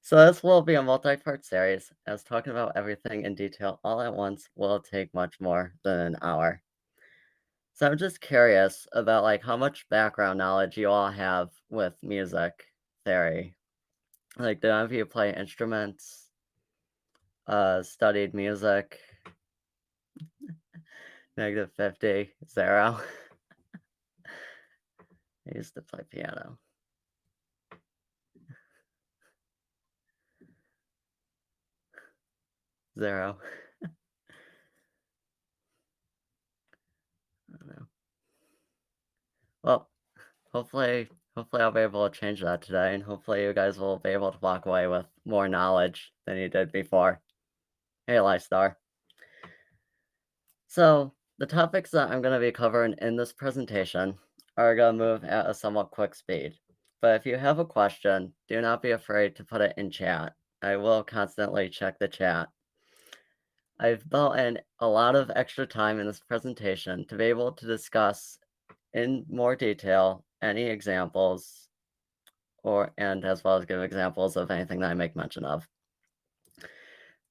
So this will be a multi-part series, as talking about everything in detail all at once will take much more than an hour. So I'm just curious about how much background knowledge you all have with music theory. Like, do any of you play instruments, studied music, -50, 0? I used to play piano. 0. I don't know. Well, hopefully I'll be able to change that today, and hopefully you guys will be able to walk away with more knowledge than you did before. Hey, Lifestar. So, the topics that I'm going to be covering in this presentation are going to move at a somewhat quick speed. But if you have a question, do not be afraid to put it in chat. I will constantly check the chat. I've built in a lot of extra time in this presentation to be able to discuss in more detail any examples and as well as give examples of anything that I make mention of.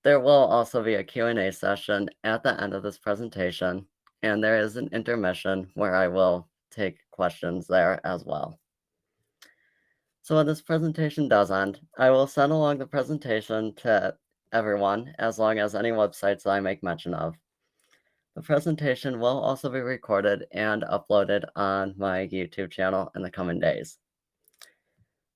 There will also be a Q&A session at the end of this presentation, and there is an intermission where I will take questions there as well. So when this presentation does end, I will send along the presentation to everyone, as long as any websites that I make mention of. The presentation will also be recorded and uploaded on my YouTube channel in the coming days.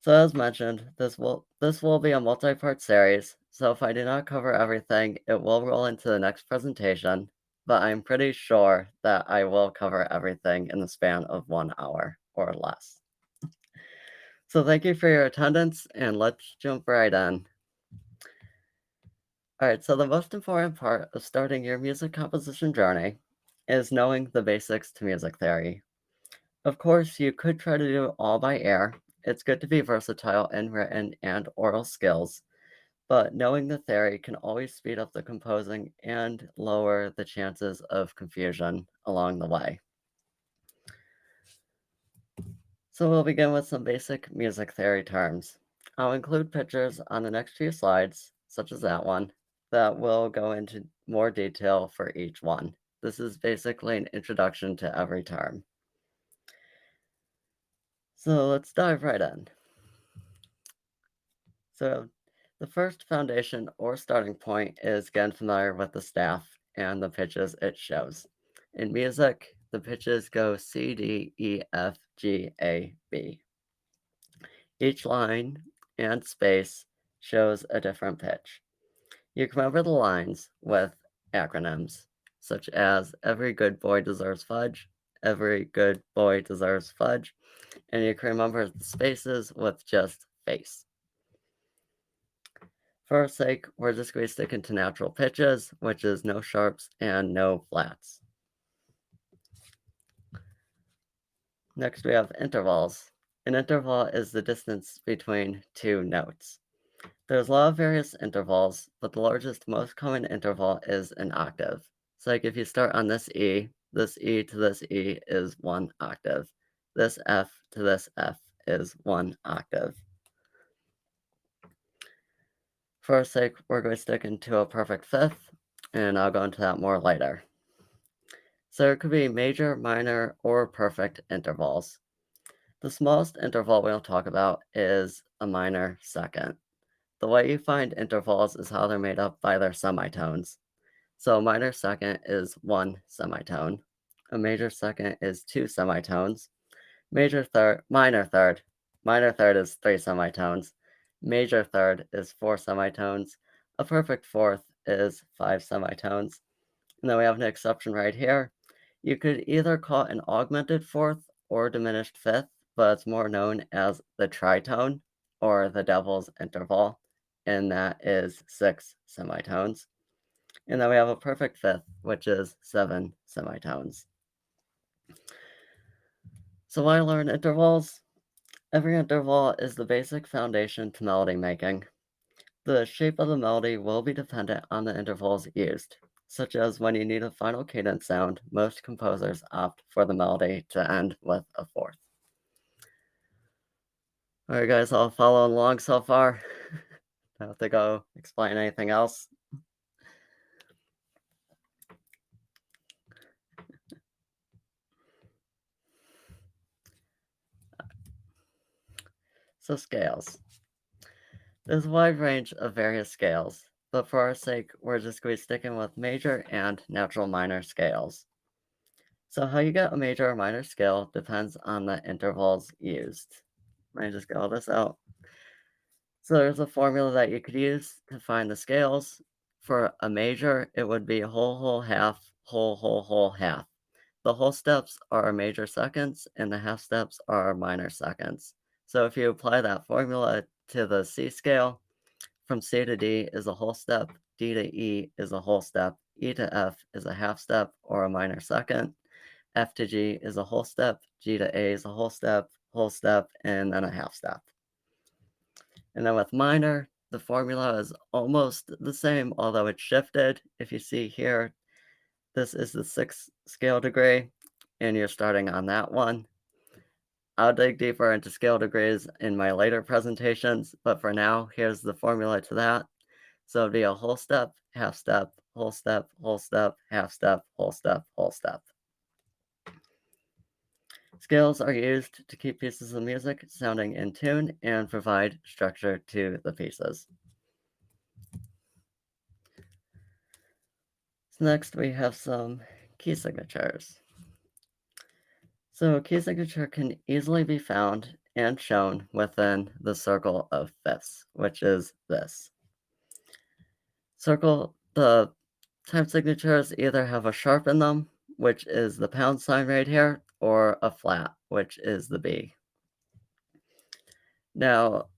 So as mentioned, this will be a multi-part series, so if I do not cover everything, it will roll into the next presentation, but I'm pretty sure that I will cover everything in the span of 1 hour or less. So thank you for your attendance, and let's jump right in. Alright, so the most important part of starting your music composition journey is knowing the basics to music theory. Of course, you could try to do it all by ear. It's good to be versatile in written and oral skills, but knowing the theory can always speed up the composing and lower the chances of confusion along the way. So we'll begin with some basic music theory terms. I'll include pictures on the next few slides, such as that one, that will go into more detail for each one. This is basically an introduction to every term. So let's dive right in. So the first foundation or starting point is getting familiar with the staff and the pitches it shows. In music, the pitches go C, D, E, F, G, A, B. Each line and space shows a different pitch. You can remember the lines with acronyms, such as every good boy deserves fudge, every good boy deserves fudge, and you can remember the spaces with just face. For our sake, we're just going to stick into natural pitches, which is no sharps and no flats. Next, we have intervals. An interval is the distance between two notes. There's a lot of various intervals, but the largest, most common interval is an octave. So like if you start on this E to this E is 1 octave. This F to this F is 1 octave. For our sake, we're going to stick into a perfect fifth, and I'll go into that more later. So it could be major, minor, or perfect intervals. The smallest interval we'll talk about is a minor second. The way you find intervals is how they're made up by their semitones. So a minor second is 1 semitone. A major second is 2 semitones. Minor third is 3 semitones. Major third is 4 semitones. A perfect fourth is 5 semitones. And then we have an exception right here. You could either call it an augmented fourth or diminished fifth, but it's more known as the tritone or the devil's interval, and that is 6 semitones. And then we have a perfect fifth, which is 7 semitones. So why learn intervals? Every interval is the basic foundation to melody making. The shape of the melody will be dependent on the intervals used, such as when you need a final cadence sound, most composers opt for the melody to end with a fourth. Alright guys, all following along so far? have to go explain anything else. So scales. There's a wide range of various scales, but for our sake, we're just going to be sticking with major and natural minor scales. So how you get a major or minor scale depends on the intervals used. Let me just get all this out. So there's a formula that you could use to find the scales. For a major, it would be whole, whole, half, whole, whole, whole, half. The whole steps are major seconds, and the half steps are minor seconds. So if you apply that formula to the C scale, from C to D is a whole step, D to E is a whole step, E to F is a half step or a minor second, F to G is a whole step, G to A is a whole step, and then a half step. And then with minor, the formula is almost the same, although it's shifted. If you see here, this is the sixth scale degree, and you're starting on that one. I'll dig deeper into scale degrees in my later presentations, but for now, here's the formula to that. So it'd be a whole step, half step, whole step, whole step, half step, whole step, whole step. Scales are used to keep pieces of music sounding in tune and provide structure to the pieces. So next we have some key signatures. So a key signature can easily be found and shown within the circle of fifths, which is this. The time signatures either have a sharp in them, which is the pound sign right here, or a flat, which is the B. Now,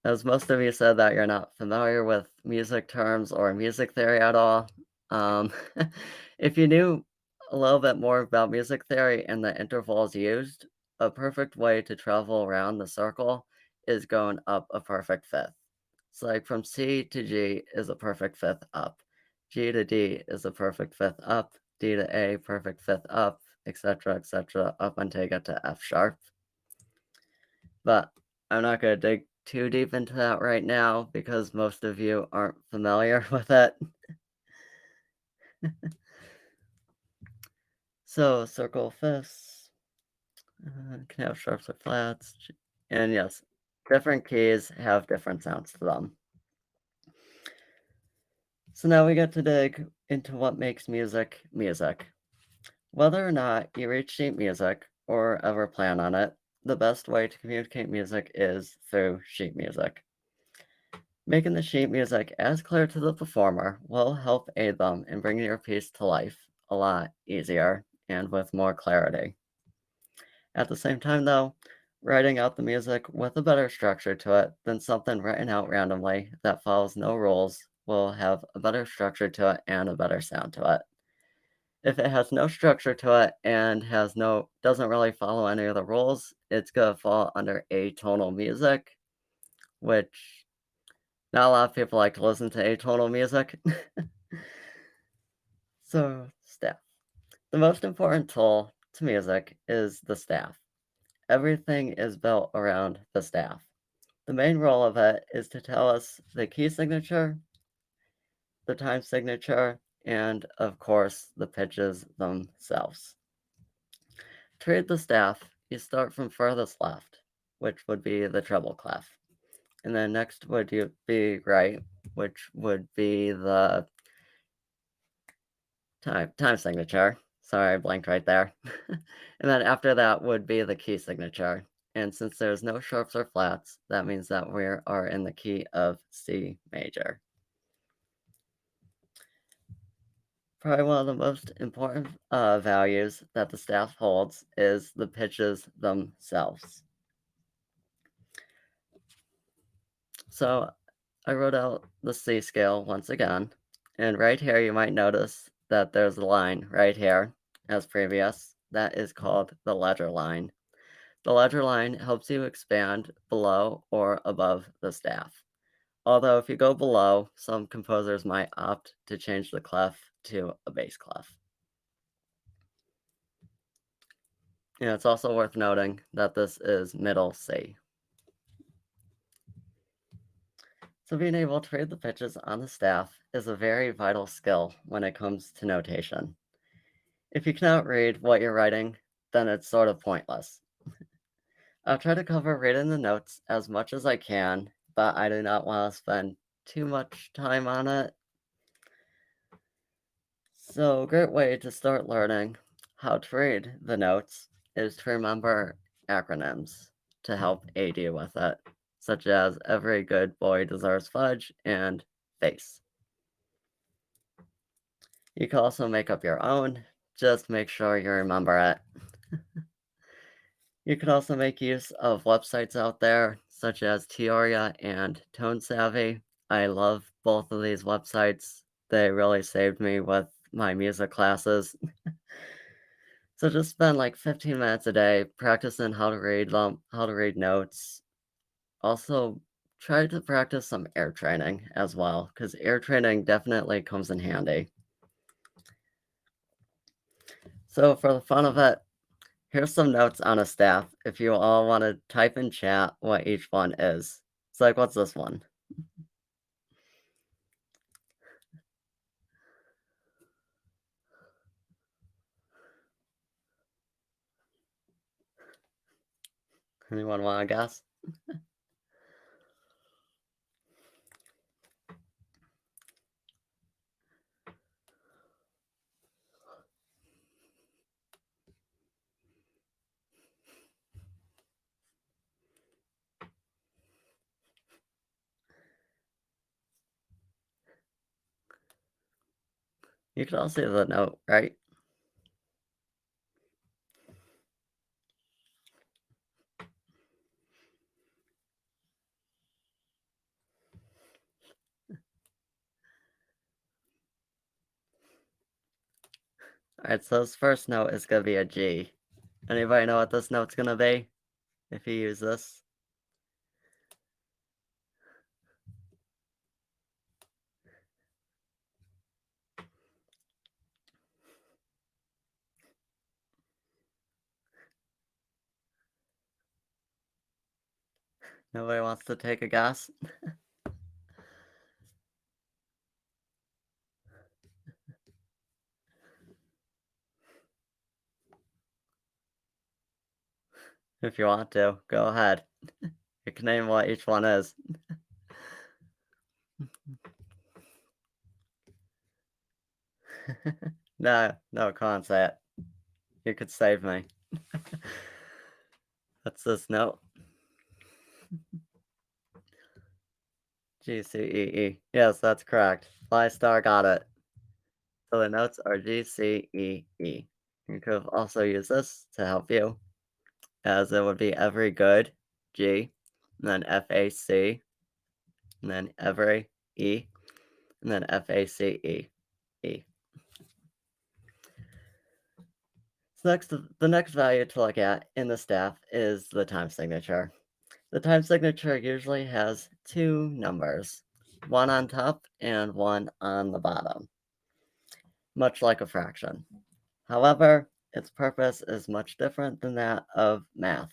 as most of you said that you're not familiar with music terms or music theory at all, um, if you knew a little bit more about music theory and the intervals used, a perfect way to travel around the circle is going up a perfect fifth. So, like from C to G is a perfect fifth up, G to D is a perfect fifth up, D to A, perfect fifth up, etc., up until you get to F sharp. But I'm not going to dig too deep into that right now because most of you aren't familiar with it. So, circle fifths can have sharps or flats. And yes, different keys have different sounds to them. So now we get to dig into what makes music music. Whether or not you read sheet music or ever plan on it, the best way to communicate music is through sheet music. Making the sheet music as clear to the performer will help aid them in bringing your piece to life a lot easier and with more clarity. At the same time, though, writing out the music with a better structure to it than something written out randomly that follows no rules will have a better structure to it and a better sound to it. If it has no structure to it and doesn't really follow any of the rules, it's gonna fall under atonal music, which not a lot of people like to listen to atonal music. So, staff. The most important tool to music is the staff. Everything is built around the staff. The main role of it is to tell us the key signature, the time signature, and of course, the pitches themselves. To read the staff, you start from furthest left, which would be the treble clef. And then next would be right, which would be the time signature. Sorry, I blanked right there. And then after that would be the key signature. And since there's no sharps or flats, that means that we are in the key of C major. Probably one of the most important values that the staff holds is the pitches themselves. So I wrote out the C scale once again, and right here you might notice that there's a line right here, as previous, that is called the ledger line. The ledger line helps you expand below or above the staff. Although if you go below, some composers might opt to change the clef to a bass clef. And it's also worth noting that this is middle C. So being able to read the pitches on the staff is a very vital skill when it comes to notation. If you cannot read what you're writing, then it's sort of pointless. I'll try to cover reading the notes as much as I can, but I do not want to spend too much time on it. So, a great way to start learning how to read the notes is to remember acronyms to help aid you with it, such as Every Good Boy Deserves Fudge and FACE. You can also make up your own, just make sure you remember it. You can also make use of websites out there, such as Teoria and Tone Savvy. I love both of these websites. They really saved me with my music classes. So just spend like 15 minutes a day practicing how to read notes. Also, try to practice some air training as well, because air training definitely comes in handy. So for the fun of it, here's some notes on a staff if you all want to type in chat what each one is. It's like, what's this one? Anyone want to guess? You can all see the note, right? Alright, so this first note is going to be a G. Anybody know what this note's going to be if you use this? Nobody wants to take a guess? If you want to, go ahead. You can name what each one is. No, no, can't say it. You could save me. What's this note? G, C, E, E. Yes, that's correct. Fly Star got it. So the notes are G, C, E, E. You could have also used this to help you, as it would be every good, G, and then FAC, and then every, E, and then FACE, E. So the next value to look at in the staff is the time signature. The time signature usually has two numbers, one on top and one on the bottom, much like a fraction. However, its purpose is much different than that of math.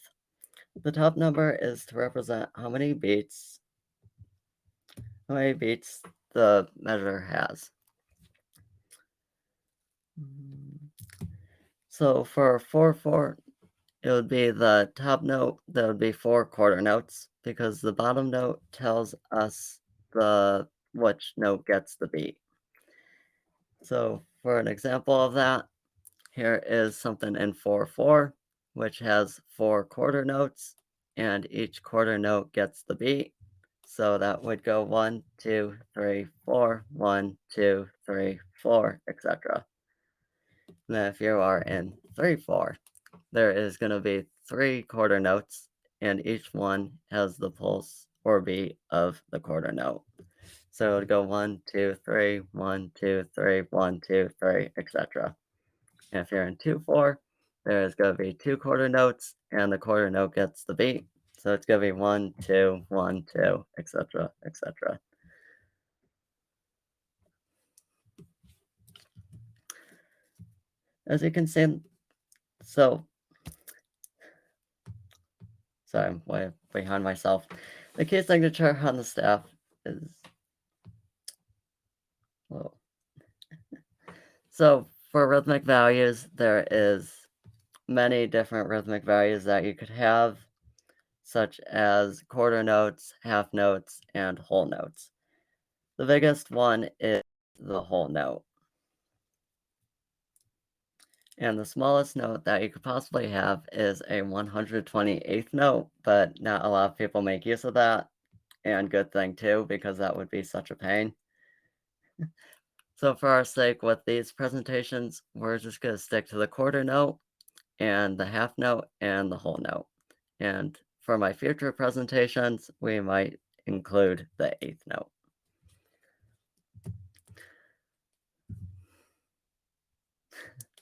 The top number is to represent how many beats the measure has. So for 4/4, it would be the top note, that would be 4 quarter notes, because the bottom note tells us the which note gets the beat. So for an example of that, here is something in 4/4, which has 4 quarter notes, and each quarter note gets the beat. So that would go 1, 2, 3, 4, 1, 2, 3, 4, etc. Then if you are in 3/4, there is going to be 3 quarter notes, and each one has the pulse or beat of the quarter note. So it would go 1, 2, 3, 1, 2, 3, 1, 2, 3, etc. And if you're in 2/4, there is going to be 2 quarter notes, and the quarter note gets the beat. So it's going to be 1, 2, 1, 2, etc., etc. As you can see, so sorry, I'm way behind myself. The key signature on the staff is low. So for rhythmic values, there is many different rhythmic values that you could have, such as quarter notes, half notes, and whole notes. The biggest one is the whole note. And the smallest note that you could possibly have is a 128th note, but not a lot of people make use of that. And good thing too, because that would be such a pain. So for our sake with these presentations, we're just going to stick to the quarter note and the half note and the whole note. And for my future presentations, we might include the eighth note.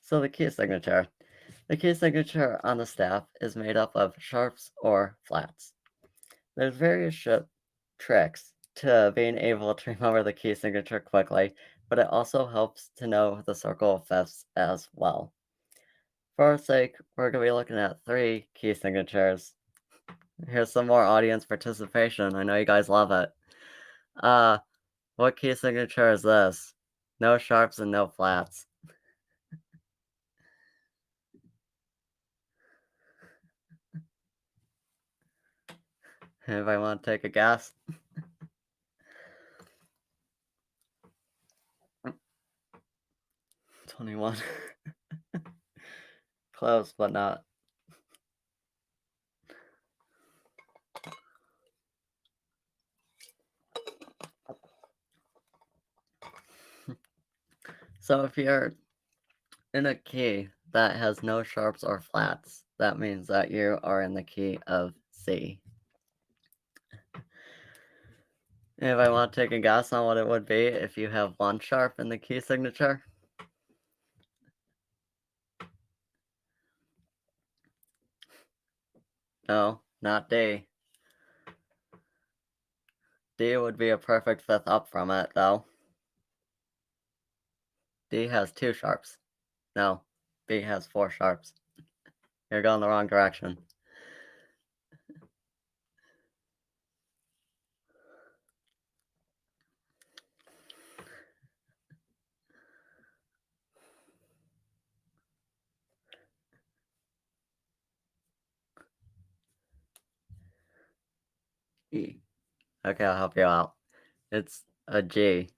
So the key signature. The key signature on the staff is made up of sharps or flats. There's various tricks to being able to remember the key signature quickly, but it also helps to know the circle of fifths as well. For our sake, we're going to be looking at 3 key signatures. Here's some more audience participation. I know you guys love it. What key signature is this? No sharps and no flats. Anybody want to take a guess? 21. Close, but not. So if you're in a key that has no sharps or flats, that means that you are in the key of C. Anybody want to take a guess on what it would be if you have 1 sharp in the key signature? No, not D. D would be a perfect 5th up from it, though. D has 2 sharps. No, B has 4 sharps. You're going the wrong direction. E. Okay, I'll help you out. It's a G.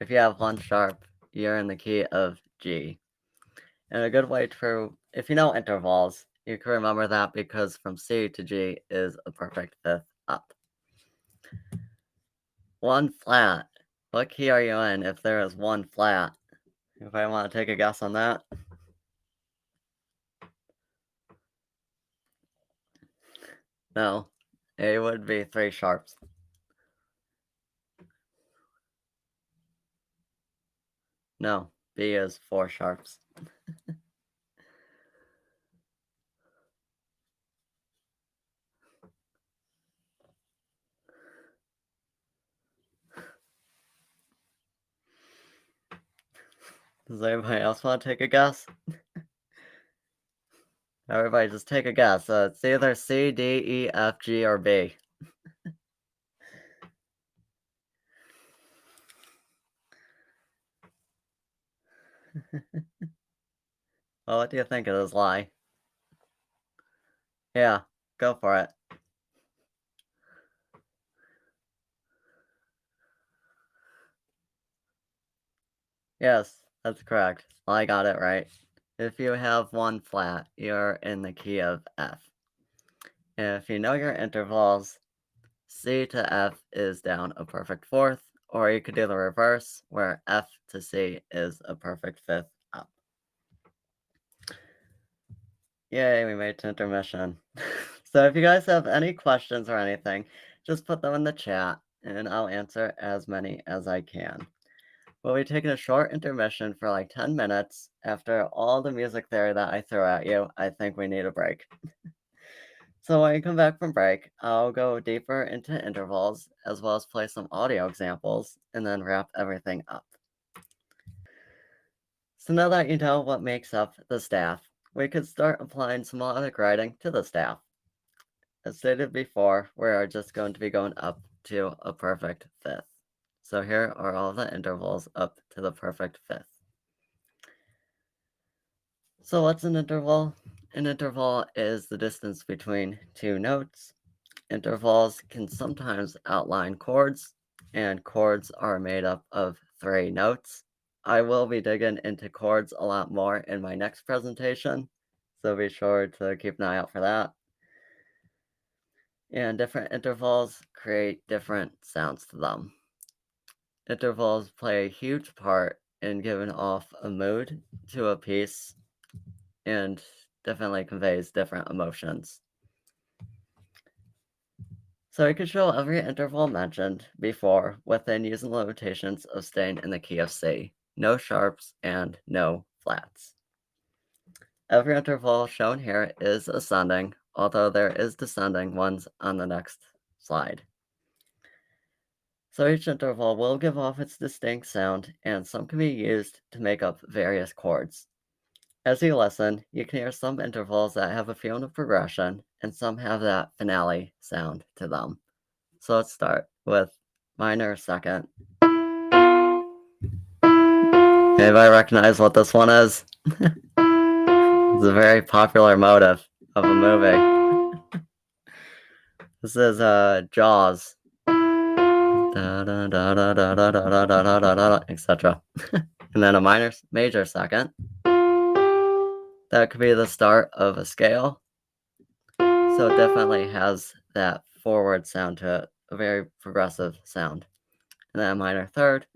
If you have 1 sharp, you're in the key of G. And a good way to, if you know intervals, you can remember that because from C to G is a perfect 5th up. 1 flat. What key are you in if there is 1 flat? If I want to take a guess on that? No. It would be 3 sharps. No. B is 4 sharps. Does anybody else want to take a guess? Everybody just take a guess. It's either C, D, E, F, G, or B. Well, what do you think it is, Lie? Yeah, go for it. Yes, that's correct. I got it right. If you have 1 flat, you're in the key of F. And if you know your intervals, C to F is down a perfect 4th, or you could do the reverse, where F to C is a perfect 5th up. Yay, we made it to intermission. So if you guys have any questions or anything, just put them in the chat, and I'll answer as many as I can. We'll be taking a short intermission for like 10 minutes. After all the music theory that I threw at you, I think we need a break. So when you come back from break, I'll go deeper into intervals, as well as play some audio examples, and then wrap everything up. So now that you know what makes up the staff, we could start applying some melodic writing to the staff. As stated before, we are just going to be going up to a perfect fifth. So here are all the intervals up to the perfect fifth. So what's an interval? An interval is the distance between two notes. Intervals can sometimes outline chords, and chords are made up of 3 notes. I will be digging into chords a lot more in my next presentation, so be sure to keep an eye out for that. And different intervals create different sounds to them. Intervals play a huge part in giving off a mood to a piece and definitely conveys different emotions. So we could show every interval mentioned before within using limitations of staying in the key of C, no sharps and no flats. Every interval shown here is ascending, although there is descending ones on the next slide. So each interval will give off its distinct sound, and some can be used to make up various chords. As you listen, you can hear some intervals that have a feeling of progression, and some have that finale sound to them. So let's start with minor second. Anybody recognize what this one is? It's a very popular motive of a movie. This is Jaws. Etc. And then a major second. That could be the start of a scale. So it definitely has that forward sound to it, a very progressive sound. And then a minor third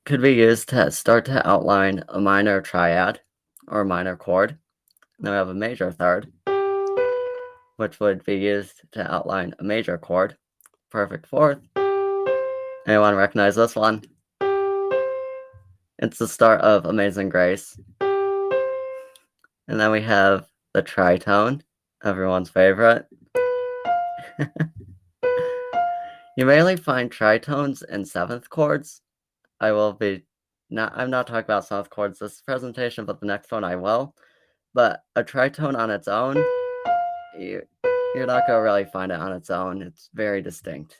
could be used to start to outline a minor triad or minor chord. Then we have a major third, which would be used to outline a major chord. Perfect fourth. Anyone recognize this one? It's the start of Amazing Grace. And then we have the tritone, everyone's favorite. You mainly find tritones in seventh chords. I'm not talking about seventh chords this presentation, but the next one I will. But a tritone on its own, you're not going to really find it on its own. It's very distinct,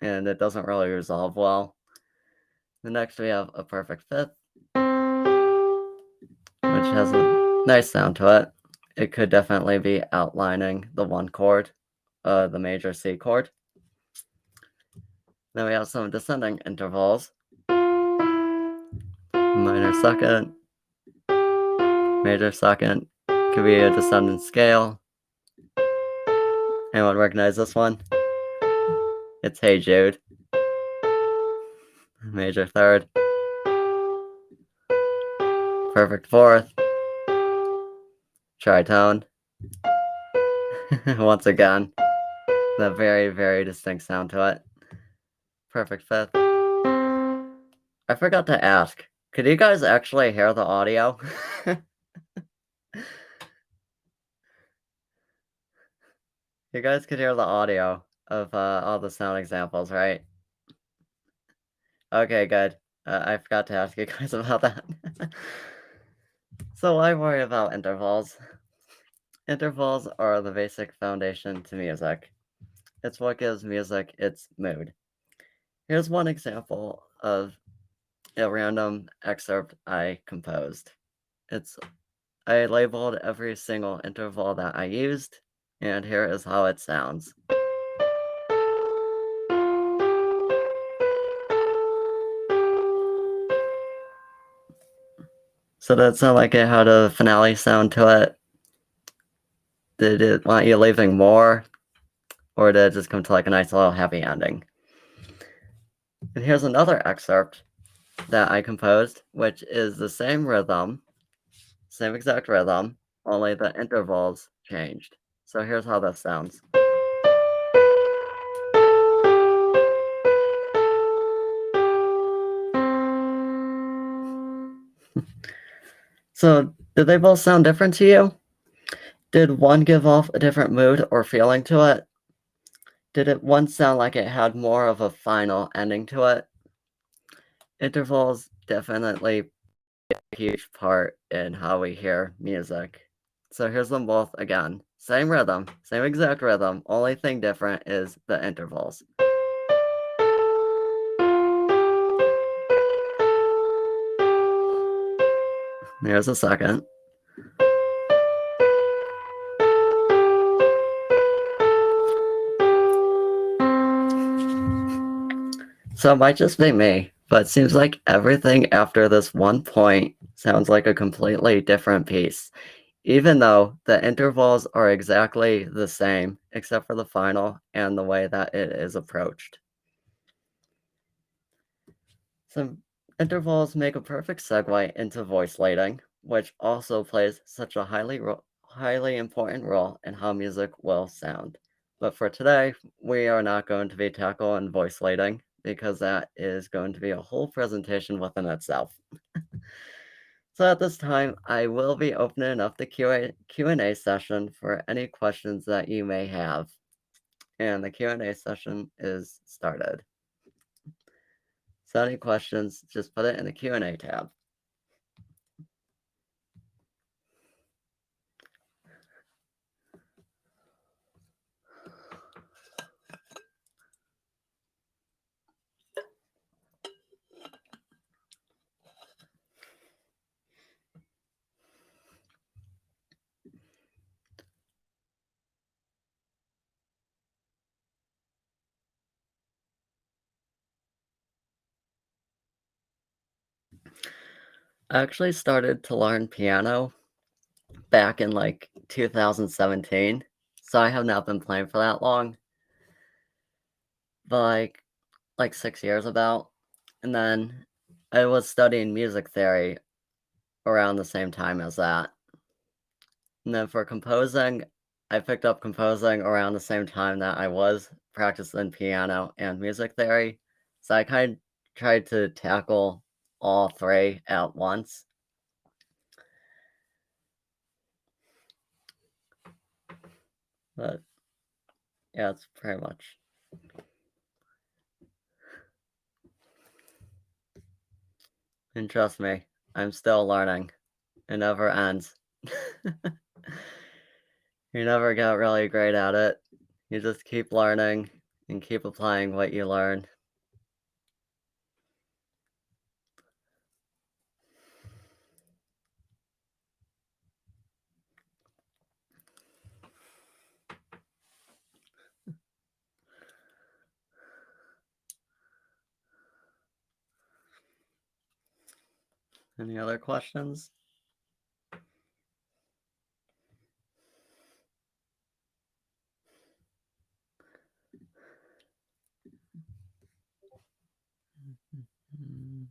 and it doesn't really resolve well. The next we have a perfect fifth, which has a nice sound to it. It could definitely be outlining the one chord, the major C chord. Then we have some descending intervals. Minor second, major second, could be a descendant scale. Anyone recognize this one? It's Hey Jude. Major third. Perfect fourth. Tritone. Once again, the very, very distinct sound to it. Perfect fifth. I forgot to ask, could you guys actually hear the audio? You guys could hear the audio of all the sound examples, right? Okay, good. I forgot to ask you guys about that. So why worry about intervals? Intervals are the basic foundation to music. It's what gives music its mood. Here's one example of a random excerpt I composed. I labeled every single interval that I used, and here is how it sounds. So did it sound like it had a finale sound to it? Did it want you leaving more? Or did it just come to like a nice little happy ending? And here's another excerpt that I composed, which is the same rhythm, same exact rhythm, only the intervals changed. So here's how this sounds. So did they both sound different to you? Did one give off a different mood or feeling to it? Did it one sound like it had more of a final ending to it? Intervals definitely play a huge part in how we hear music. So here's them both again. Same rhythm, same exact rhythm. Only thing different is the intervals. Here's a second. So it might just be me, but it seems like everything after this one point sounds like a completely different piece, even though the intervals are exactly the same, except for the final and the way that it is approached. So intervals make a perfect segue into voice leading, which also plays such a highly important role in how music will sound. But for today, we are not going to be tackling voice leading because that is going to be a whole presentation within itself. So at this time, I will be opening up the Q&A session for any questions that you may have. And the Q&A session is started. So any questions, just put it in the Q&A tab. I actually started to learn piano back in like 2017, so I have not been playing for that long, but like 6 years about. And then I was studying music theory around the same time as that. And then for composing, I picked up composing around the same time that I was practicing piano and music theory. So I kind of tried to tackle all three at once. But yeah, it's pretty much. And trust me, I'm still learning. It never ends. You never get really great at it. You just keep learning and keep applying what you learn. Any other questions? Mm.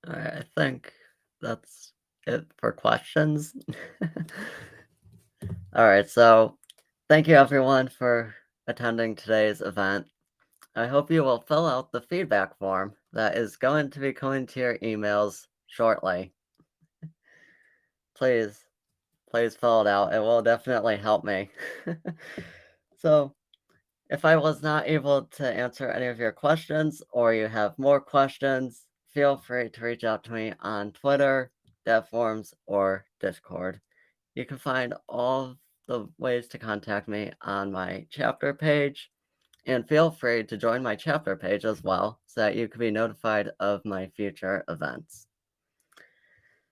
Alright, I think that's it for questions. Alright, so thank you everyone for attending today's event. I hope you will fill out the feedback form that is going to be coming to your emails shortly. Please, please fill it out. It will definitely help me. So, if I was not able to answer any of your questions or you have more questions, feel free to reach out to me on Twitter, DevForums, or Discord. You can find all the ways to contact me on my chapter page, and feel free to join my chapter page as well so that you can be notified of my future events.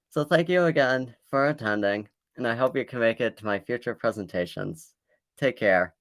So thank you again for attending, and I hope you can make it to my future presentations. Take care.